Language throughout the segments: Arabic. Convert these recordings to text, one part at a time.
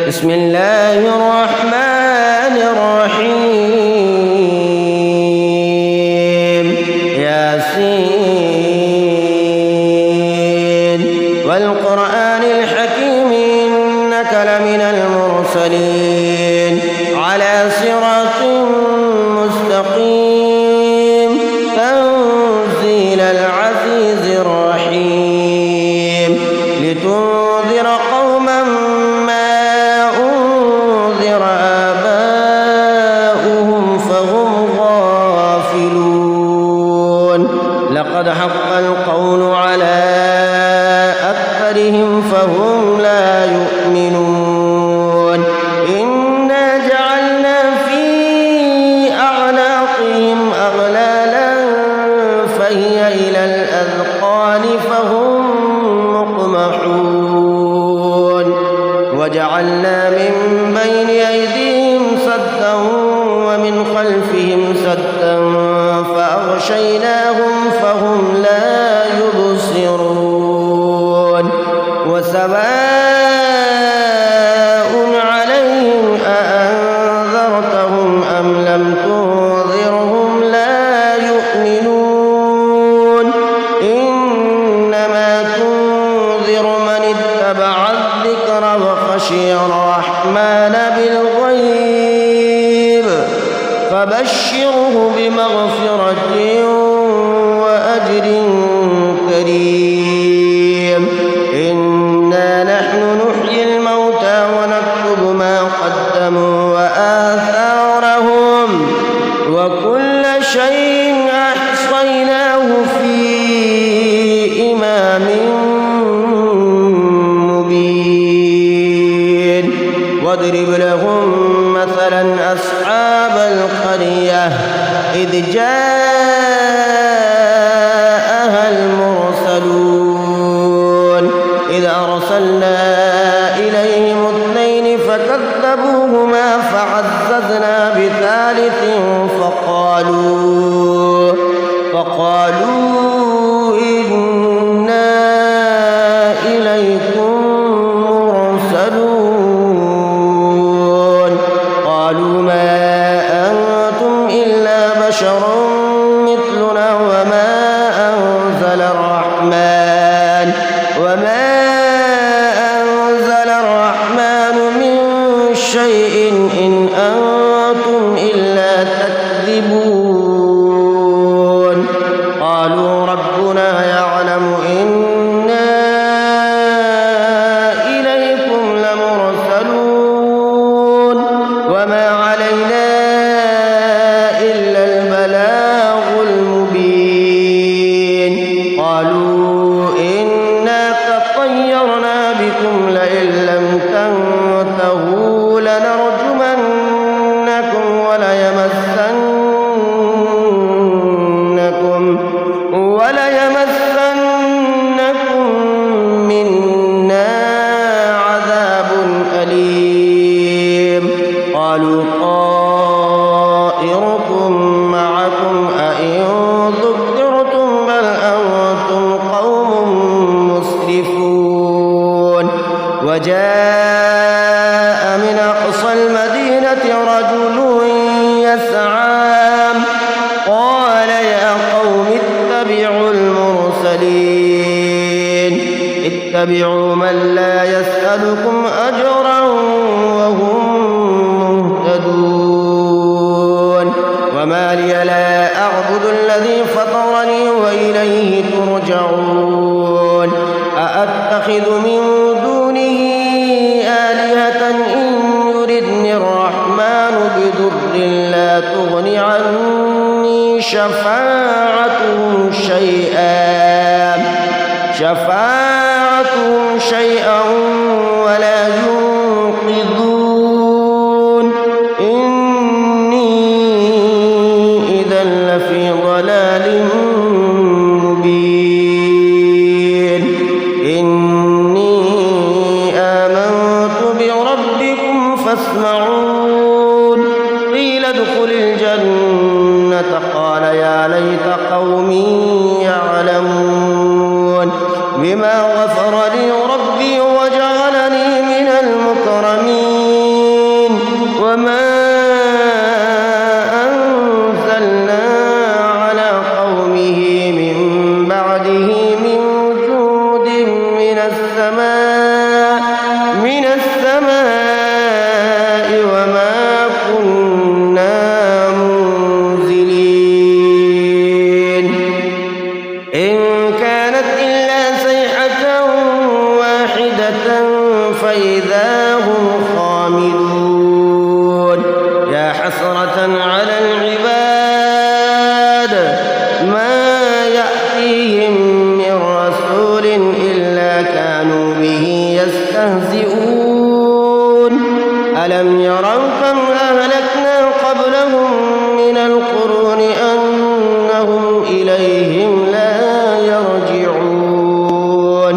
بسم الله الرحمن الرحيم ياسين والقرآن الحكيم إنك لمن المرسلين على صراط مستقيم تنزيل العزيز الرحيم لتنذر قوما ما أنذر آباؤهم فهم غافلون لقد حق القول على أكثرهم فهم لا يؤمنون إنا جعلنا في أعناقهم أغلالا فهي إلى الأذقان فهم مقمحون وجعلنا من بين أيديهم سدا ومن خلفهم سدا فأغشيناهم فهم لا يبصرون وسواء عليهم أأنذرتهم أم لم تنذرهم لا يؤمنون إنما تنذر من اتبع الذكر وخشي الرحمن بالغيب فبشره بمغفرة وأجر كريم إنا نحن نحيي الموتى ونكتب ما قدموا وآثارهم وكل شيء أحصيناه في إمام مبين واضرب لهم مثلا أصحاب القرية إذ جاءها المرسلون إذ أرسلنا إليهم اثنين فكذبوهما فعززنا بثالث فقالوا إنا إليكم مرسلون قالوا ما أنتم إلا بشر مثلنا وما أنزل الرحمن من شيء إن أنتم إلا تكذبون قالوا ربنا يعلم إنا إليكم لمرسلون وما علينا إلا البلاغ المبين قالوا إنا تطيرنا بكم لئن لم تنتهوا لنرجمنكم وليمسنكم منا عذاب أليم قالوا طائركم معكم أئن ذكرتم بل أنتم قوم مسرفون وجاء من أقصى المدينة رجل يسعى قال يا قوم اتبعوا من لا يسألكم أجرا وهم مهتدون وما لي لا أعبد الذي فطرني وإليه ترجعون أأتخذ من دونه آلهة إن يردني الرحمن بضر لا تغن عني شفاعتهم شيئا ولا ينقذون إني إذا لفي ضلال مبين إني آمنت بربكم فاسمعون قيل ادخل الجنة قال يا ليت قومي يعلمون بما غفر لي ربي وجعلني من المكرمين السماء وما كنا منزلين إن كانت إلا صيحة واحدة فإذا هم خامدون يا حسرة على العباد ما يأتيهم من رسول إلا كانوا به يستهزئون ألم يروا كم أهلكنا قبلهم من القرون أنهم إليهم لا يرجعون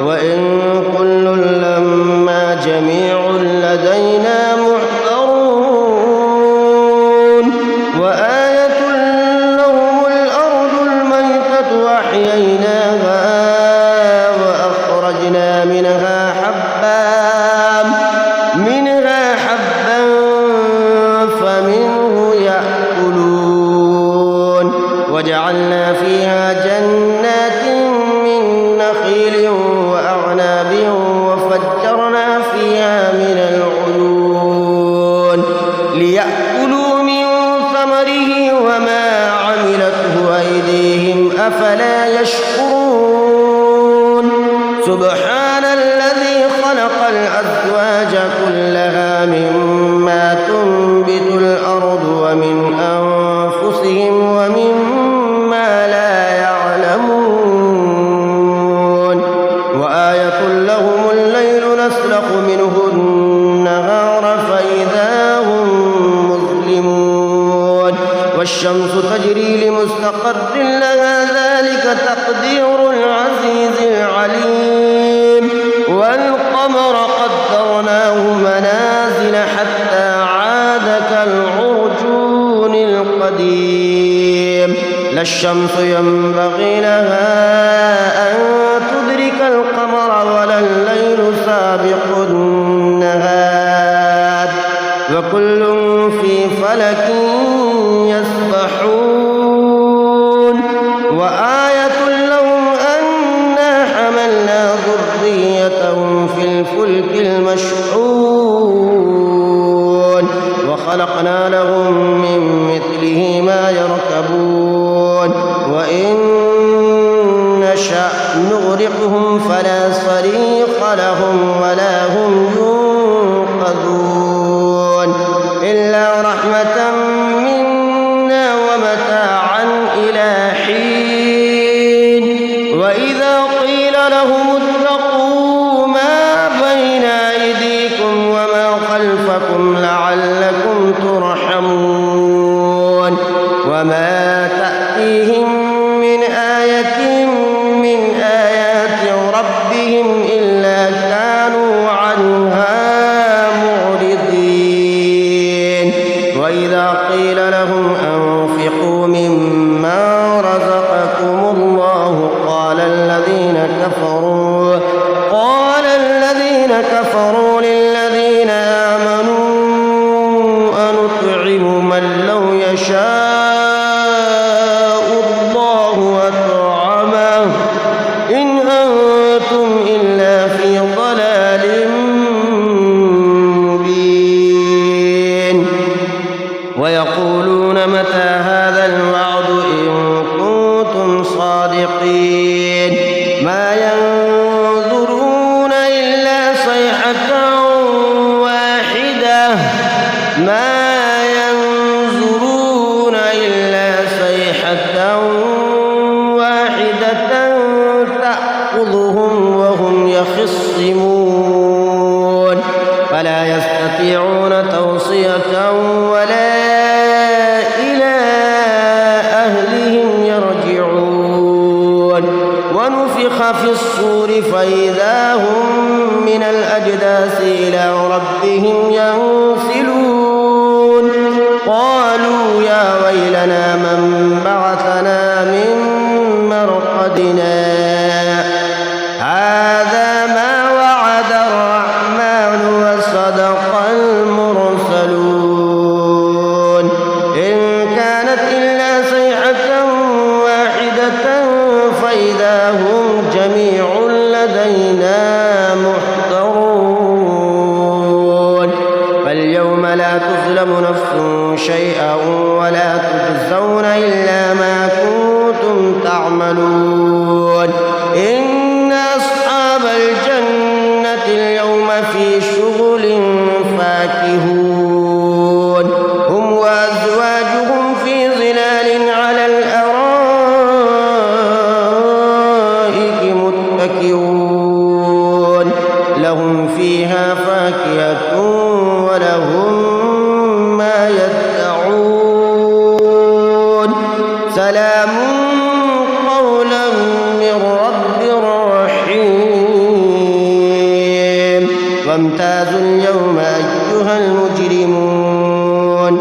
وإن كل لما جميع لدينا محضرون وآية لهم الأرض الميتة وأحييناها وأخرجنا منها حبا فمنه يأكلون وجعلنا فيها جنات من نخيل وأعناب وفجرنا فيها من العيون ليأكلوا من ثمره وما عملته أيديهم أفلا يشكرون سبحان الذي خلق الأزواج كلها مما تنبت الأرض ومن أنفسهم ومما لا يعلمون وآية لهم الليل نسلخ منه النهار فإذا هم مظلمون والشمس تجري لمستقر لها ذلك تقدير العزيز العليم والقمر قدرناه منازل حتى عاد كالعرجون القديم لا الشمس ينبغي لها أن تدرك القمر ولا الليل سابق النهار وكل في فلك يسبحون وآية لهم أنا حملنا ذريتهم في الفلك المشحون وخلقنا لهم من مثله ما يركبون وإن نشأ نغرقهم فلا صريخ لهم ولا هم ينقذون إلا رحمة منا ومتاعا إلى حين وإذا قيل لهم اتقوا ما بين أيديكم وما خلفكم لعلكم ترحمون وما تأتيهم من آية من آيات ربهم إلا كانوا عنها معرضين وإذا قيل لهم أنفقوا مما رزقكم الله قال الذين كفروا للذين آمنوا أنطعم من لو يشاء الله أطعمه إن أنتم إلا في ضلال مبين ويقولون متى هذا الوعد إن كنتم صادقين ما ينظرون إلا صيحة واحدة تأخذهم وهم يخصمون فلا يستطيعون توصية ولا إلى أهلهم يرجعون ونفخ في الصور فإذا هم من الأجداث إلى ربهم ينسلون قالوا يا ويلنا من بعثنا من مرقدنا هذا ما وعد الرحمن وصدق المرسلون إن كانت إلا صيحة واحدة فإذا هم جميع لدينا محضرون شيئا ولا تجزون إلا ما كنتم تعملون إن أصحاب الجنة اليوم في شغل فاكهون هم وأزواجهم في ظلال على الأرائك متكئون لهم فيها فاكهة ولهم ما يدعون سلام قولا من رب رحيم وامتازوا اليوم أيها المجرمون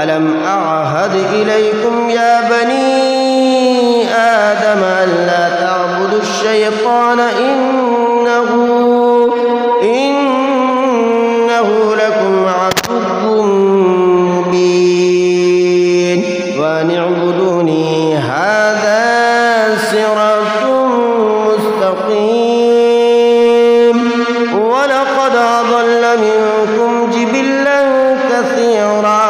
ألم أعهد إليكم يا بني آدم ألا تعبدوا الشيطان إنه لكم عدو مبين وأن اعبدوني هذا صراط مستقيم ولقد أضل منكم جبلا كثيرا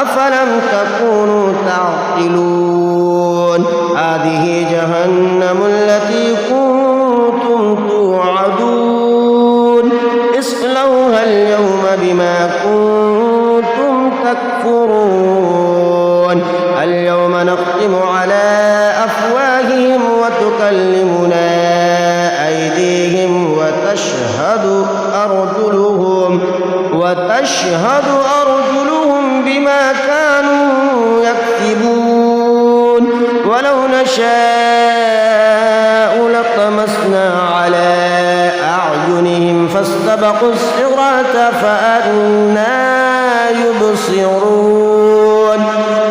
أفلم تكونوا تعقلون هذه جهنم التي كنتم توعدون اصلوها اليوم بما كنتم تكفرون اليوم نختم على أفواههم وتكلمنا أيديهم وتشهد أرجلهم بما كانوا يكسبون ولو نشاء لطمسنا على أعينهم فاستبقوا الصراط فأنى يبصرون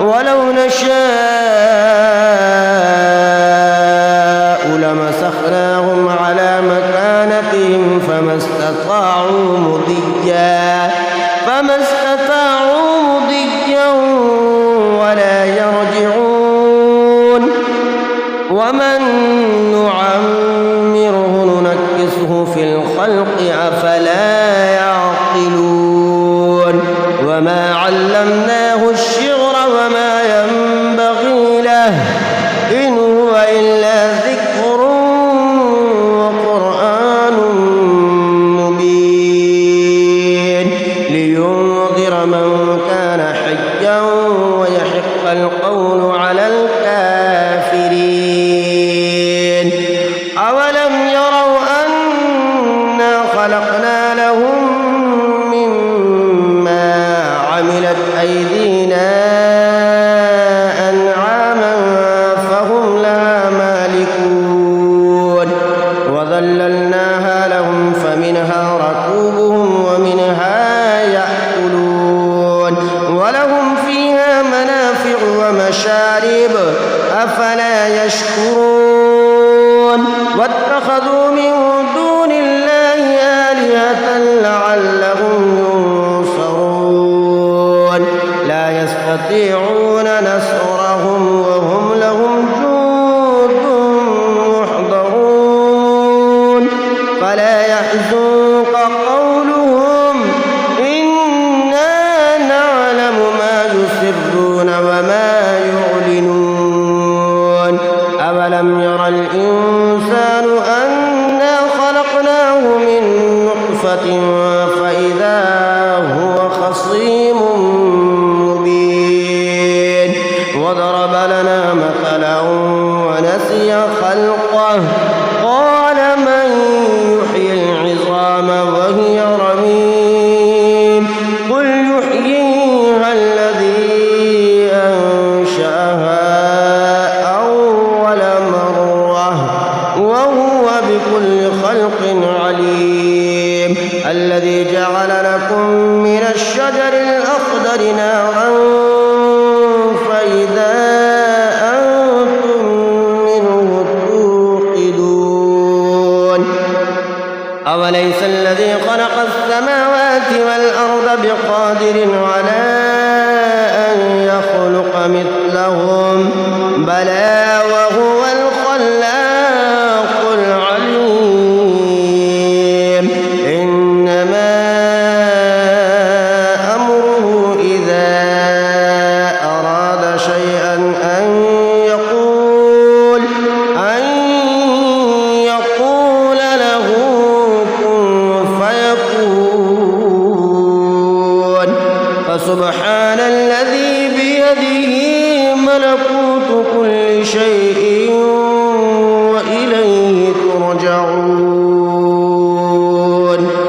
ولو نشاء لمسخناهم على مكانتهم فما استطاعوا مضيا ولا يرجعون ومن نعمره ننكسه في الخلق أفلا يعقلون وما علمناه الشعر وما ينبغي له إن هو إلا ذكر وقرآن مبين لينذر من كان حيا ويحق القول على الكافرين أولم يروا أنا خلقنا لهم مما عملت أيدينا أنعاما فهم لها مالكون وذللناها لهم فمنها ركوبهم ومنها يأكلون ولهم فيها منافع ومشارب أفلا يشكرون واتخذوا من دون الله آلهة لعلهم ينصرون لا يستطيعون نصرهم وهم لهم جند محضرون فلا يحزنك قولهم إنا نعلم ما يسرون وما يعلنون أولم ير الإنسان أنا خلقناه من نطفة فإذا هو خصيم مبين وضرب لنا مثلا ونسي خلقه قال من يحيي العظام وهي رميم قل يحييها الذي أنشأها أول مرة وهو بكل خلق عليم الذي جعل لكم من الشجر الأخضر نارا فإذا أنتم منه توقدون أوليس الذي خلق السماوات والأرض بقادر على أن يخلق مثلهم بلى وهو الخلاق العليم إنما أمره إذا سبحان الذي بيده ملكوت كل شيء